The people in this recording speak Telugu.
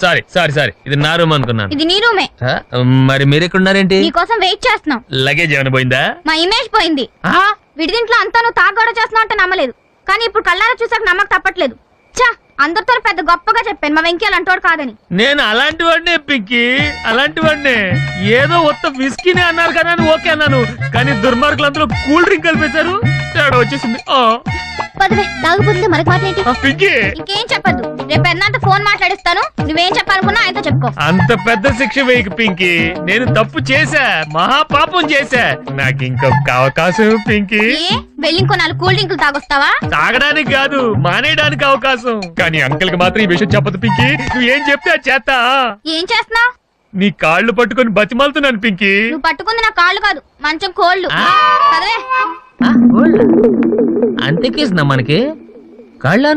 సారీ సారీ సారీ, ఇది నా రూమ్ అనుకున్నాను. ఇది నీ రూమే. మరి మీరు ఎక్కడున్నారేంటి? నీకోసం వెయిట్ చేస్తున్నాం. లగేజ్ ఏమైనా పోయిందా? మా ఇమేజ్ పోయింది. విడిదింట్లో అంతా నువ్వు తాగోడ చేస్తున్నావు అంటే నమ్మలేదు, కానీ ఇప్పుడు కళ్ళారా చూసాక నమ్మక తప్పట్లేదు. చా, అందరితో పెద్ద గొప్పగా చెప్పాను మా వెంకీ అలాంటోడు కాదని. నేను అలాంటి వాడినే పింకీ, అలాంటి వాడినే. ఏదో ఒక్క విస్కీనే అన్నారు కదా అని ఓకే అన్నాను, కానీ దుర్మార్గులు అందరూ కూల్ డ్రింక్ కలిపేశారు, తేడా వచ్చేసింది. పదవే, తాగుపోతుంది మనకు మాట్లాడి. పింకీ ఇంకేం చెప్పద్దు, రేపు పెద్ద ఫోన్ మాట్లాడిస్తాను, నువ్వేం చెప్పాలనుకున్నా ఆయనతో చెప్పుకో. అంత పెద్ద శిక్ష వేయకు పింకీ, నేను తప్పు చేశా, మహాపాపం చేశా, నాకు ఇంకొక అవకాశం పింకీ. వెళ్ళి ఇంకో 4 కూల్ డ్రింకులు తాగొస్తావా? తాగడానికి కాదు, మానేయడానికి అవకాశం. కానీ అంకుల్ కి మాత్రం ఈ విషయం చెప్పదు పింకీ, నువ్వు ఏం చెప్తే అది చేస్తా. ఏం చేస్తున్నావు? నీ కాళ్ళు పట్టుకొని బతిమాలుతున్నాను పింకీ. నువ్వు పట్టుకుంది నా కాళ్ళు కాదు, మంచం కోళ్ళు. పదవే. అంతే కేసు మనకి కాళ్ళ